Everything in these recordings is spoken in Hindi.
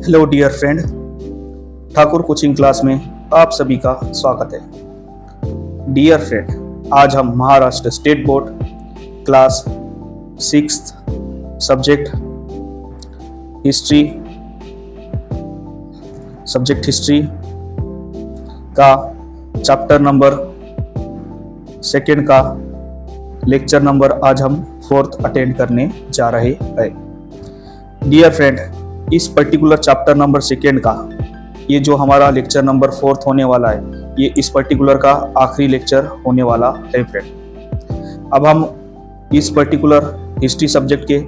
Hello dear friend, Thakur coaching class में आप सभी का स्वागत है। डियर फ्रेंड, आज हम Maharashtra state board class 6 subject history का चैप्टर नंबर 2 का लेक्चर नंबर आज हम 4th अटेंड करने जा रहे हैं। डियर फ्रेंड, इस पर्टिकुलर चैप्टर नंबर 2 का ये जो हमारा लेक्चर नंबर 4th होने वाला है, ये इस पर्टिकुलर का आखिरी लेक्चर होने वाला है फ्रेंड। अब हम इस पर्टिकुलर हिस्ट्री सब्जेक्ट के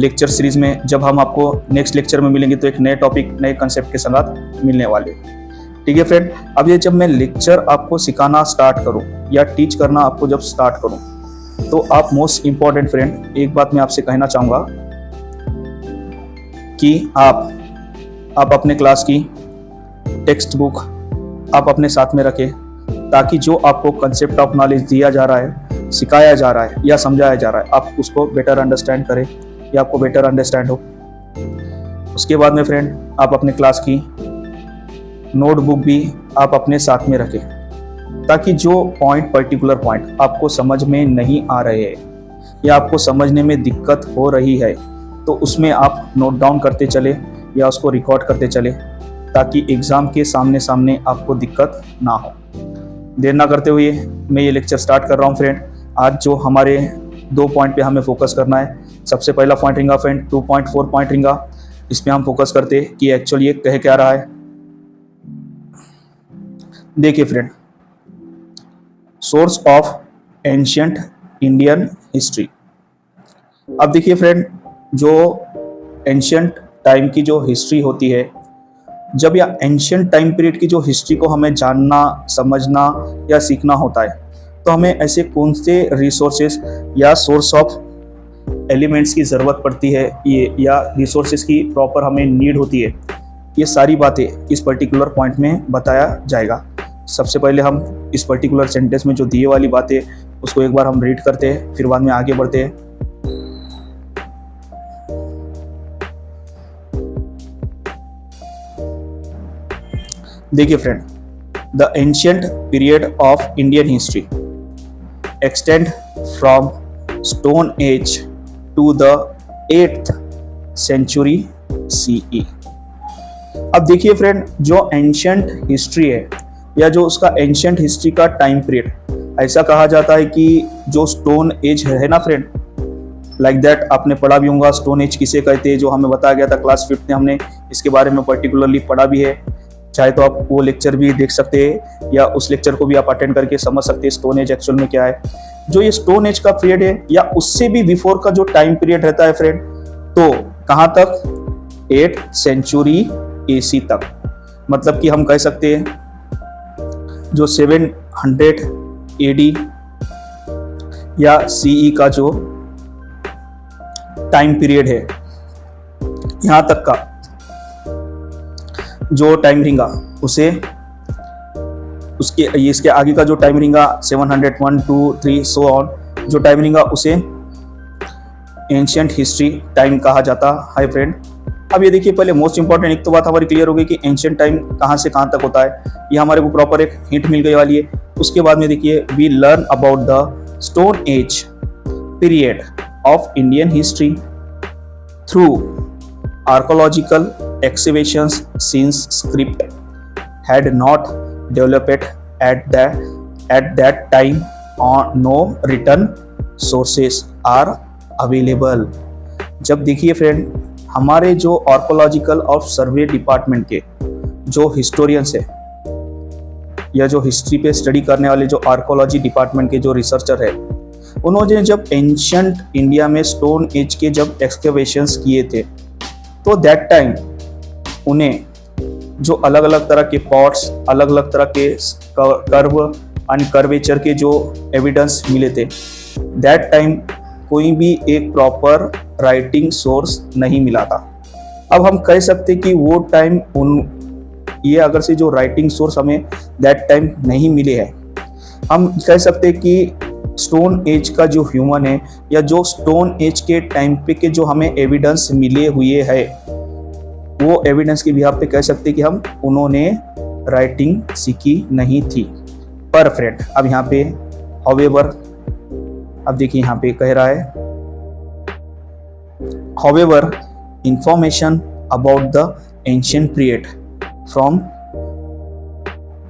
लेक्चर सीरीज में जब हम आपको नेक्स्ट लेक्चर में मिलेंगे तो एक नए टॉपिक, नए कंसेप्ट के साथ मिलने वाले। ठीक है फ्रेंड, अब ये जब मैं लेक्चर आपको सिखाना स्टार्ट करूं या टीच करना आपको जब स्टार्ट करूं तो आप मोस्ट इम्पॉर्टेंट फ्रेंड एक बात मैं आपसे कहना चाहूँगा कि आप अपने क्लास की टेक्स्ट बुक आप अपने साथ में रखें, ताकि जो आपको कंसेप्ट ऑफ नॉलेज दिया जा रहा है, सिखाया जा रहा है या समझाया जा रहा है, आप उसको बेटर अंडरस्टैंड करें या आपको बेटर अंडरस्टैंड हो। उसके बाद में फ्रेंड आप अपने क्लास की नोटबुक भी आप अपने साथ में रखें, ताकि जो पर्टिकुलर पॉइंट आपको समझ में नहीं आ रहे हैं या आपको समझने में दिक्कत हो रही है तो उसमें आप नोट डाउन करते चले या उसको रिकॉर्ड करते चले, ताकि एग्ज़ाम के सामने आपको दिक्कत ना हो। देर ना करते हुए मैं ये लेक्चर स्टार्ट कर रहा हूँ फ्रेंड। आज जो हमारे 2 पॉइंट पे हमें फोकस करना है, सबसे पहला पॉइंट रहेगा फ्रेंड 2.4 पॉइंट रहेगा। इसमें हम फोकस करते हैं कि एक्चुअली ये कह क्या रहा है। देखिए friend, source of ancient Indian history. अब देखिए फ्रेंड, जो एंशियंट टाइम की जो हिस्ट्री होती है, जब या एंशियंट टाइम पीरियड की जो हिस्ट्री को हमें जानना, समझना या सीखना होता है तो हमें ऐसे कौन से रिसोर्सेस या सोर्स ऑफ एलिमेंट्स की ज़रूरत पड़ती है ये या रिसोर्सेस की प्रॉपर हमें नीड होती है, ये सारी बातें इस पर्टिकुलर पॉइंट में बताया जाएगा। सबसे पहले हम इस पर्टिकुलर सेंटेंस में जो दिए वाली बातें उसको एक बार हम रीड करते हैं, फिर बाद में आगे बढ़ते हैं। देखिए friend, the ancient period of Indian history extend from stone age to the 8th century CE। अब देखिए फ्रेंड, जो एंशियंट हिस्ट्री है या जो उसका एंशियंट हिस्ट्री का टाइम पीरियड, ऐसा कहा जाता है कि जो स्टोन एज है ना फ्रेंड, लाइक दैट आपने पढ़ा भी होगा स्टोन एज किसे कहते हैं, जो हमें बताया गया था क्लास 5th में, हमने इसके बारे में पर्टिकुलरली पढ़ा भी है। चाहे तो आप वो लेक्चर भी देख सकते हैं या उस लेक्चर को भी आप अटेंड करके समझ सकते हैं स्टोन एज एक्चुअल में क्या है। जो ये स्टोन एज का पीरियड है या उससे भी बिफोर का जो टाइम पीरियड रहता है फ्रेंड, तो कहां तक, 8th सेंचुरी AC तक। मतलब कि हम कह सकते हैं जो 700 AD या CE का जो टाइम पीरियड है, यहां तक का जो टाइम रहेगा उसे इसके आगे का जो टाइम रहेगा 700, 1, 2, 3 सो ऑन, जो टाइम रहेगा उसे एंशियंट हिस्ट्री टाइम कहा जाता है फ्रेंड। अब ये देखिए, पहले मोस्ट इंपॉर्टेंट एक तो बात हमारी क्लियर हो गई कि एंशियंट टाइम कहाँ से कहाँ तक होता है, ये हमारे को प्रॉपर एक हिंट मिल गई वाली है। उसके बाद में देखिए, we learn about the stone age period of Indian history through archaeological excavations, since script had not developed at that time or no written sources are available। जब देखिए फ्रेंड, हमारे जो आर्कोलॉजिकल और सर्वे डिपार्टमेंट के जो हिस्टोरियंस है या जो हिस्ट्री पे स्टडी करने वाले जो आर्कोलॉजी डिपार्टमेंट के जो रिसर्चर है, उन्होंने जब एंशियंट इंडिया में स्टोन एज के जब एक्सकेवेशंस किए थे तो दैट टाइम उन्हें जो अलग अलग तरह के पॉट्स, अलग अलग तरह के कर्व एंड कर्वेचर के जो एविडेंस मिले थे, दैट टाइम कोई भी एक प्रॉपर राइटिंग सोर्स नहीं मिला था। अब हम कह सकते कि वो टाइम ये अगर से जो राइटिंग सोर्स हमें दैट टाइम नहीं मिले हैं, हम कह सकते कि स्टोन एज का जो ह्यूमन है या जो स्टोन एज के टाइम पे के जो हमें एविडेंस मिले हुए हैं वो एविडेंस के बिहाफ पे कह सकते कि हम उन्होंने राइटिंग सीखी नहीं थी। पर फ्रेंड अब यहाँ पे हाउएवर, अब देखिए यहाँ पे कह रहा है however information about the ancient period from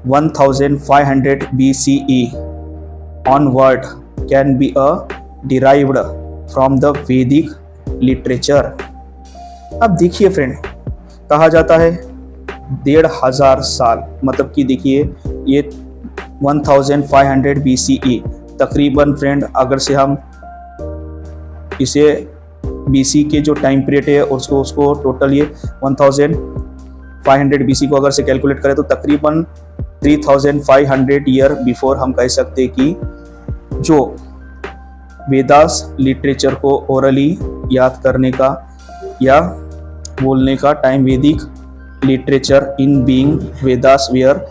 1500 BCE onward can be derived from the Vedic literature। अब देखिए फ्रेंड, कहा जाता है 1500 साल, मतलब कि देखिए ये 1500 BCE तकरीबन फ्रेंड, अगर से हम इसे BC के जो टाइम पीरियड है उसको टोटल ये 1500 BC को अगर से कैलकुलेट करें तो तकरीबन 3500 ईयर बिफोर हम कह सकते हैं कि जो वेदास लिटरेचर को ओरली याद करने का या बोलने का time, Vedic literature in being Vedas were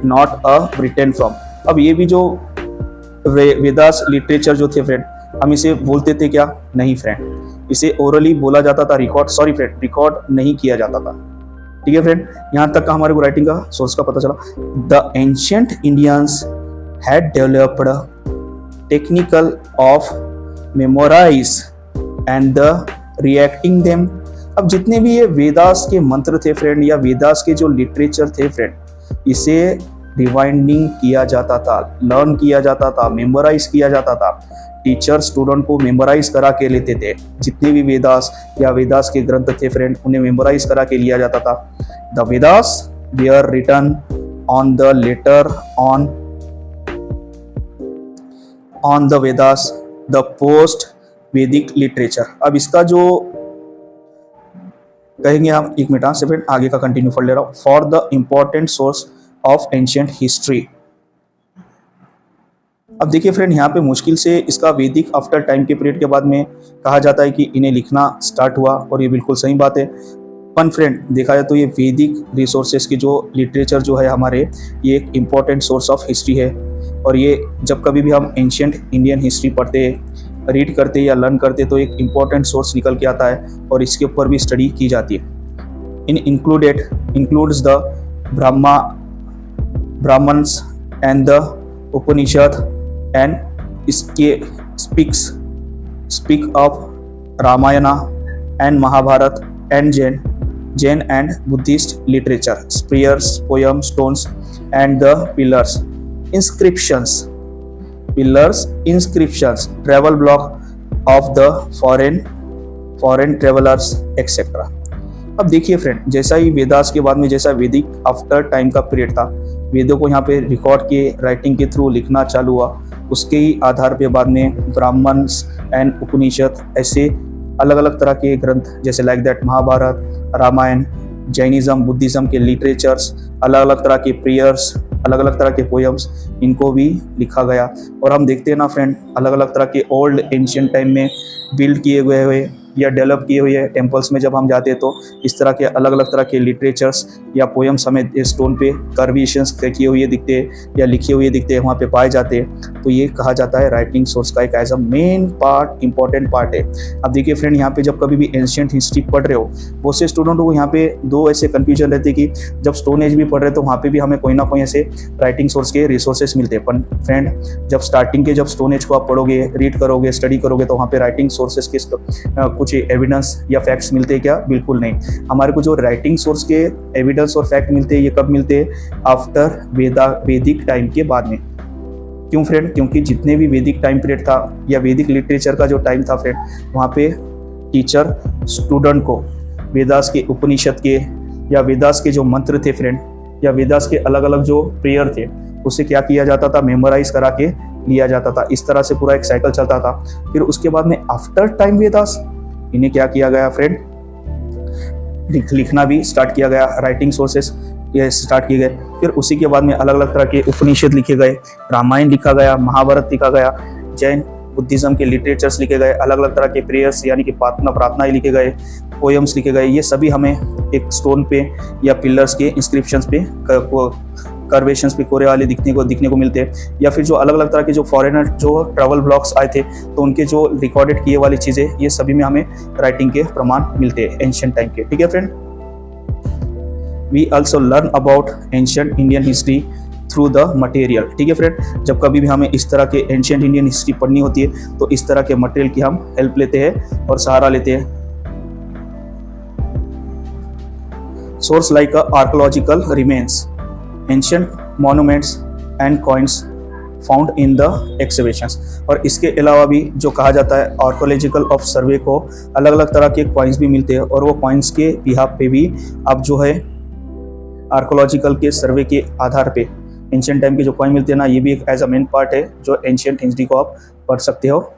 not a written from. अब ये भी जो वेदास लिटरेचर जो थे फ्रेंड, हम इसे बोलते थे क्या? नहीं फ्रेंड, इसे ओरली बोला जाता था, रिकॉर्ड नहीं किया जाता था। ठीक है फ्रेंड, यहाँ तक का हमारे को राइटिंग का सोर्स का पता चला। The ancient Indians had developed technical of memorise and the reacting them. अब जितने भी ये वेदास के मंत्र थे फ्रेंड, या वेदास के जो लिटरेचर थे फ्रेंड, इसे रिवाइंडिंग किया जाता था, लर्न किया जाता था, मेमोराइज किया जाता था। टीचर स्टूडेंट को मेमोराइज करा के लेते थे। जितने भी वेदास या वेदास के ग्रंथ थे फ्रेंड, उन्हें मेमोराइज करा के लिया जाता था। The Vedas were written on the letter on the Vedas the post Vedic literature. अब इसका जो कहेंगे हम, एक मिनट से फ्रेंड आगे का कंटिन्यू पढ़ ले रहा हूँ। For the important source of ancient history. अब देखिए फ्रेंड, यहाँ पे मुश्किल से इसका वैदिक आफ्टर टाइम के पीरियड के बाद में कहा जाता है कि इन्हें लिखना स्टार्ट हुआ, और ये बिल्कुल सही बात है। पण फ्रेंड देखा जाए तो ये वैदिक रिसोर्सेज की जो लिटरेचर जो है हमारे, ये एक इम्पॉर्टेंट सोर्स ऑफ हिस्ट्री है। और ये जब कभी भी हम एंशिएंट इंडियन हिस्ट्री पढ़ते, रीड करते या लर्न करते तो एक इम्पॉर्टेंट सोर्स निकल के आता है, और इसके ऊपर भी स्टडी की जाती है। Includes the Brahmans and the Upanishad and speak of Ramayana and Mahabharata and Jain and Buddhist literature, prayers, poems, stones and the pillars, inscriptions, travel block of the foreign travelers etc। अब देखिए फ्रेंड, जैसा ही वेदास के बाद में जैसा वैदिक आफ्टर टाइम का पीरियड था, वेदों को यहाँ पे रिकॉर्ड के राइटिंग के थ्रू लिखना चालू हुआ। उसके ही आधार पे बाद में ब्राह्मण्स एंड उपनिषद ऐसे अलग अलग तरह के ग्रंथ, जैसे like that Mahabharata, Ramayana, Jainism, Buddhism के लिटरेचर्स, अलग अलग तरह के प्रेयर्स, अलग अलग तरह के पोएम्स, इनको भी लिखा गया। और हम देखते हैं ना फ्रेंड, अलग अलग तरह के ओल्ड एंशिएंट टाइम में बिल्ड किए गए हुए या डेवलप किए हुए टेम्पल्स में जब हम जाते हैं तो इस तरह के अलग अलग तरह के लिटरेचर्स या पोएम्स हमें स्टोन पे कर्वेशंस किए हुए दिखते हैं या लिखे हुए दिखते हैं, वहाँ पे पाए जाते हैं। तो ये कहा जाता है राइटिंग सोर्स का एक as a main part, important part है। अब देखिए फ्रेंड, यहाँ पे जब कभी भी एंशिएंट हिस्ट्री पढ़ रहे हो, बहुत से स्टूडेंटों को यहाँ पे दो ऐसे कन्फ्यूजन रहते कि जब स्टोन एज भी पढ़ रहे तो वहाँ पे भी हमें कोई ना कोई ऐसे राइटिंग सोर्स के रिसोर्सेस मिलते हैं। पर फ्रेंड, जब स्टार्टिंग के जब स्टोन एज को आप पढ़ोगे, रीड करोगे, स्टडी करोगे तो वहाँ पे राइटिंग सोर्सेस के कुछ एविडेंस या फैक्ट्स मिलते हैं क्या? बिल्कुल नहीं। हमारे को जो राइटिंग सोर्स के एविडेंस और फैक्ट मिलते हैं, ये कब मिलते हैं? आफ्टर वैदिक टाइम के बाद में। क्यों फ्रेंड? क्योंकि जितने भी वैदिक टाइम पीरियड था या वैदिक लिटरेचर का जो टाइम था फ्रेंड, वहाँ पे टीचर स्टूडेंट को वेदास के, उपनिषद के या वेदास के जो मंत्र थे फ्रेंड, या वेदास के अलग अलग जो प्रेयर थे, उसे क्या किया जाता था? मेमोराइज करा के लिया जाता था। इस तरह से पूरा एक साइकिल चलता था। फिर उसके बाद में आफ्टर टाइम वेदास इन्हें क्या किया गया फ्रेंड? लिखना भी स्टार्ट किया गया, राइटिंग सोर्सेस ये स्टार्ट किए गए। फिर उसी के बाद में अलग अलग तरह के उपनिषद लिखे गए, रामायण लिखा गया, महाभारत लिखा गया, जैन बुद्धिज्म के लिटरेचर्स लिखे गए, अलग अलग तरह के प्रेयर्स यानी कि प्रार्थनाएं लिखे गए, पोएम्स लिखे गए। ये सभी हमें एक स्टोन पे या पिलर्स के इंस्क्रिप्शंस पे, कर्वेशंस पे कोरे वाले दिखने को मिलते हैं। या फिर जो अलग अलग तरह के जो फॉरेनर जो ट्रैवल ब्लॉग्स आए थे, तो उनके जो रिकॉर्डेड किए वाली चीज़ें, ये सभी में हमें राइटिंग के प्रमाण मिलते हैं एंशिएंट टाइम के। ठीक है friend, we also learn about ancient Indian history through the material. ठीक है फ्रेंड, जब कभी भी हमें इस तरह के एंशियंट इंडियन हिस्ट्री पढ़नी होती है तो इस तरह के मटेरियल की हम हेल्प लेते हैं और सहारा लेते हैं। Source like archaeological remains, ancient monuments and coins found in the excavations. और इसके अलावा भी जो कहा जाता है आर्कोलॉजिकल ऑफ सर्वे को अलग अलग तरह के कॉइन्स भी मिलते हैं और वो कॉइन्स के बिहाफ पे भी आप जो है आर्कोलॉजिकल के सर्वे के आधार पे एंशियंट टाइम के जो कॉइन मिलते हैं ना, ये भी एक एज अ मेन पार्ट है जो एंशियंट हिस्ट्री को आप पढ़ सकते हो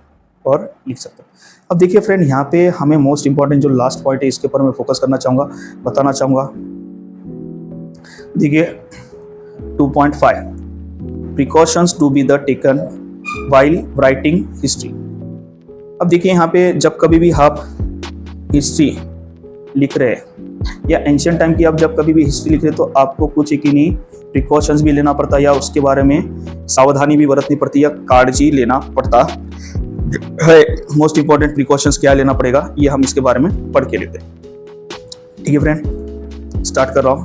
और लिख सकते हो। अब देखिए फ्रेंड, यहाँ पे हमें मोस्ट इंपॉर्टेंट जो लास्ट पॉइंट है इसके ऊपर मैं फोकस करना चाहूँगा, बताना चाहूँगा। देखिए 2.5 precautions to be the taken while writing history. अब देखिए यहाँ पे जब कभी भी आप हिस्ट्री लिख रहे हैं या एंशियंट टाइम की आप जब कभी भी हिस्ट्री लिख रहे हैं तो आपको कुछ यकीनी प्रिकॉशंस भी लेना पड़ता है या उसके बारे में सावधानी भी बरतनी पड़ती है या काळजी लेना पड़ता है। मोस्ट इंपॉर्टेंट प्रिकॉशंस क्या लेना पड़ेगा ये हम इसके बारे में पढ़ के लेते हैं। ठीक है फ्रेंड, स्टार्ट कर रहा हूँ।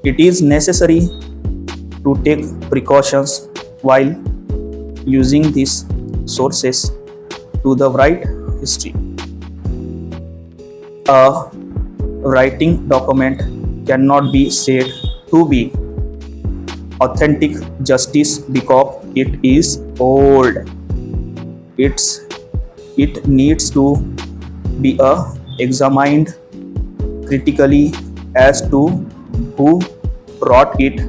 It is necessary to take precautions while using these sources to the right history. A writing document cannot be said to be authentic justice because it is old. It needs to be examined critically as to who wrote it,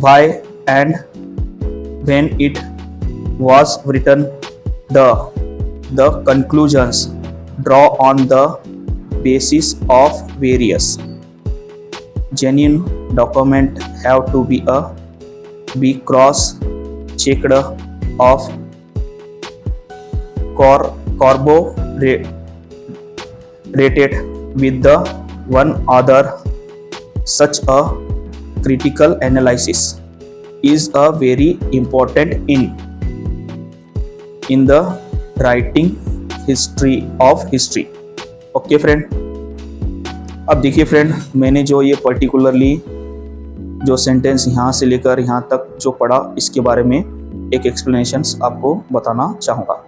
why and when it was written. The conclusions draw on the basis of various genuine document have to be cross-checked of corroborated with the one other. Such a critical analysis is a very important in the writing history of history. Okay friend, अब देखिए फ्रेंड, मैंने जो ये पर्टिकुलरली जो सेंटेंस यहाँ से लेकर यहाँ तक जो पढ़ा इसके बारे में एक एक्सप्लेनेशंस आपको बताना चाहूँगा।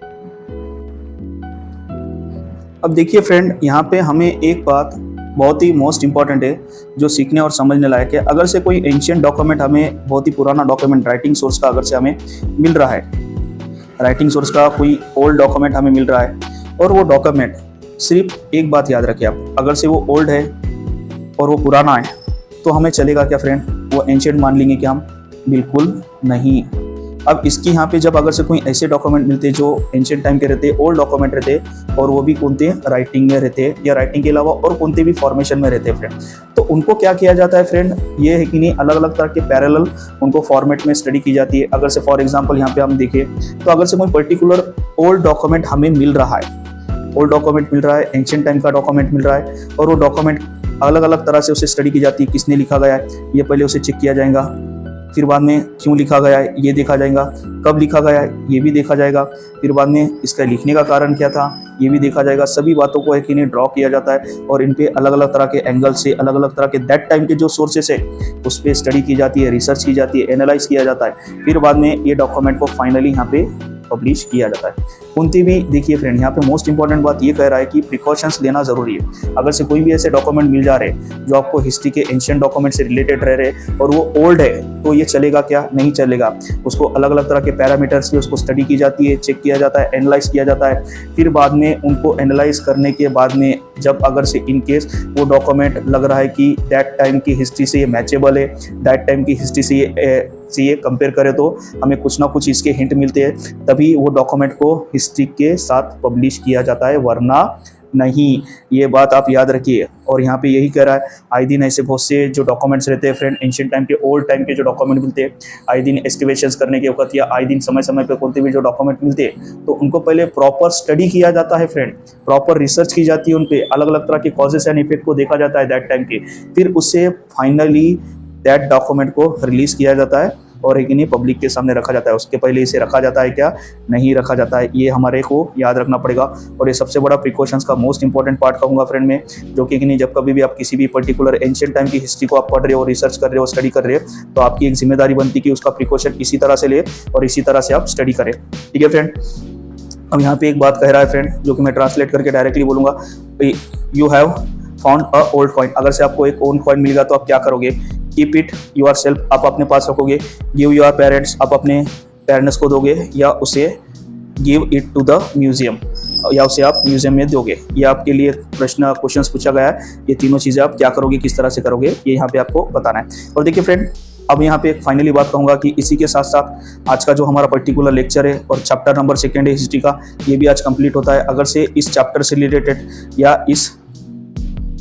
अब देखिए फ्रेंड, यहाँ पे हमें एक बात बहुत ही मोस्ट इंपॉर्टेंट है जो सीखने और समझने लायक है। अगर से कोई एंशियंट डॉक्यूमेंट हमें, बहुत ही पुराना डॉक्यूमेंट राइटिंग सोर्स का अगर से हमें मिल रहा है, राइटिंग सोर्स का कोई ओल्ड डॉक्यूमेंट हमें मिल रहा है और वो डॉक्यूमेंट, सिर्फ एक बात याद रखिए आप, अगर से वो ओल्ड है और वो पुराना है तो हमें चलेगा क्या फ्रेंड, वो एंशियंट मान लेंगे क्या हम? बिल्कुल नहीं। अब इसकी यहाँ पे जब अगर से कोई ऐसे डॉक्यूमेंट मिलते जो एंशियंट टाइम के रहते, ओल्ड डॉक्यूमेंट रहते और वो भी कौनते राइटिंग में रहते या राइटिंग के अलावा और कौनते भी फॉर्मेशन में रहते फ्रेंड, तो उनको क्या किया जाता है फ्रेंड, ये है कि नहीं, अलग अलग तरह के पैरेलल उनको फॉर्मेट में स्टडी की जाती है। अगर से फॉर एग्जाम्पल यहाँ पे हम देखें तो अगर से कोई पर्टिकुलर ओल्ड डॉक्यूमेंट हमें मिल रहा है, ओल्ड डॉक्यूमेंट मिल रहा है, एंशियंट टाइम का डॉक्यूमेंट मिल रहा है और वो डॉक्यूमेंट अलग अलग तरह से उसे स्टडी की जाती है, किसने लिखा गया है ये पहले उसे चेक किया जाएगा, फिर बाद में क्यों लिखा गया है ये देखा जाएगा, कब लिखा गया है ये भी देखा जाएगा, फिर बाद में इसका लिखने का कारण क्या था ये भी देखा जाएगा। सभी बातों को है कि नहीं ड्रॉ किया जाता है और इन पे अलग अलग तरह के एंगल से, अलग अलग तरह के दैट टाइम के जो सोर्सेस है उस पर स्टडी की जाती है, रिसर्च की जाती है, एनालाइज किया जाता है, फिर बाद में ये डॉक्यूमेंट को फाइनली यहाँ पे पब्लिश किया जाता है। उनती भी देखिए फ्रेंड, यहाँ पे मोस्ट इंपॉर्टेंट बात ये कह रहा है कि प्रिकॉशंस लेना जरूरी है। अगर से कोई भी ऐसे डॉक्यूमेंट मिल जा रहे जो आपको हिस्ट्री के एंशियंट डॉक्यूमेंट से रिलेटेड रह रहे और वो ओल्ड है तो ये चलेगा क्या? नहीं चलेगा। उसको अलग अलग तरह के पैरामीटर्स पे उसको स्टडी की जाती है, चेक किया जाता है, एनालाइज किया जाता है, फिर बाद में उनको एनालाइज करने के बाद में जब अगर से इन केस वो डॉक्यूमेंट लग रहा है कि दैट टाइम की हिस्ट्री से ये मैचेबल है, दैट टाइम की हिस्ट्री से ये कंपेयर करें तो हमें कुछ ना कुछ इसके हिंट मिलते हैं, तभी वो डॉक्यूमेंट को हिस्ट्री के साथ पब्लिश किया जाता है, वरना नहीं। ये बात आप याद रखिए। और यहाँ पे यही कह रहा है, आए दिन ऐसे बहुत से जो डॉक्यूमेंट्स रहते हैं फ्रेंड, एंशियंट टाइम के, ओल्ड टाइम के जो डॉक्यूमेंट मिलते हैं, आए दिन एक्सकवेशंस करने के वक्त या आए दिन समय समय पे कोई भी जो डॉक्यूमेंट मिलते हैं तो उनको पहले प्रॉपर स्टडी किया जाता है फ्रेंड, प्रॉपर रिसर्च की जाती है, उन पे अलग अलग तरह के कॉजेस एंड इफेक्ट को देखा जाता है दैट टाइम के, फिर उससे फाइनली दैट डॉक्यूमेंट को रिलीज किया जाता है और एक इन्हें पब्लिक के सामने रखा जाता है। उसके पहले इसे रखा जाता है क्या, नहीं रखा जाता है, ये हमारे को याद रखना पड़ेगा। और ये सबसे बड़ा प्रिकॉशंस का मोस्ट इंपॉर्टेंट पार्ट कहूँगा फ्रेंड में, जो कि नहीं, जब कभी भी आप किसी भी पर्टिकुलर एंशिएंट टाइम की हिस्ट्री को आप पढ़ रहे हो, रिसर्च कर रहे हो, स्टडी कर रहे हो, तो आपकी एक जिम्मेदारी बनती है कि उसका प्रिकॉशन इसी तरह से ले और इसी तरह से आप स्टडी करें। ठीक है फ्रेंड। अब यहाँ पे एक बात कह रहा है फ्रेंड, जो कि मैं ट्रांसलेट करके डायरेक्टली बोलूँगा, you have found a old coin. अगर से आपको एक ओल्ड कॉइन मिल गया तो आप क्या करोगे, कीप इट योर सेल्फ, आप अपने पास रखोगे, गिव योर पेरेंट्स, आप अपने पेरेंट्स को दोगे, या उसे give it to the museum, या उसे आप म्यूजियम में दोगे। ये आपके लिए क्वेश्चंस पूछा गया है, ये तीनों चीज़ें आप क्या करोगे, किस तरह से करोगे, ये यहाँ पे आपको बताना है। और देखिए फ्रेंड, अब यहाँ पे एक फाइनली बात कहूँगा कि इसी के साथ साथ आज का जो हमारा पर्टिकुलर लेक्चर है और चैप्टर नंबर 2 है हिस्ट्री का, ये भी आज कंप्लीट होता है। अगर से इस चैप्टर से रिलेटेड या इस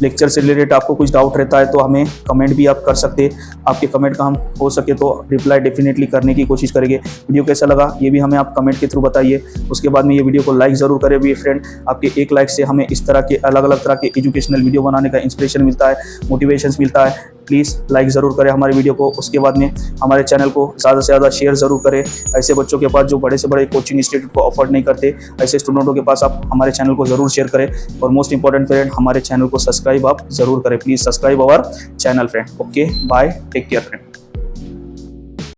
लेक्चर से रिलेटेड आपको कुछ डाउट रहता है तो हमें कमेंट भी आप कर सकते हैं। आपके कमेंट का हम हो सके तो रिप्लाई डेफिनेटली करने की कोशिश करेंगे। वीडियो कैसा लगा ये भी हमें आप कमेंट के थ्रू बताइए। उसके बाद में ये वीडियो को लाइक ज़रूर करें भी फ्रेंड। आपके एक लाइक से हमें इस तरह के अलग अलग तरह के एजुकेशनल वीडियो बनाने का इंस्पिरेशन मिलता है, मोटिवेशन मिलता है। प्लीज़ लाइक ज़रूर करें हमारे वीडियो को। उसके बाद में हमारे चैनल को ज़्यादा से ज़्यादा शेयर ज़रूर करें। ऐसे बच्चों के पास जो बड़े से बड़े कोचिंग इंस्टीट्यूट को अफोर्ड नहीं करते, ऐसे स्टूडेंटों के पास आप हमारे चैनल को ज़रूर शेयर करें। और मोस्ट इंपॉर्टेंट फ्रेंड, हमारे चैनल को सब्सक्राइब आप ज़रूर करें। Please subscribe our channel friend. Okay, bye, take care friend.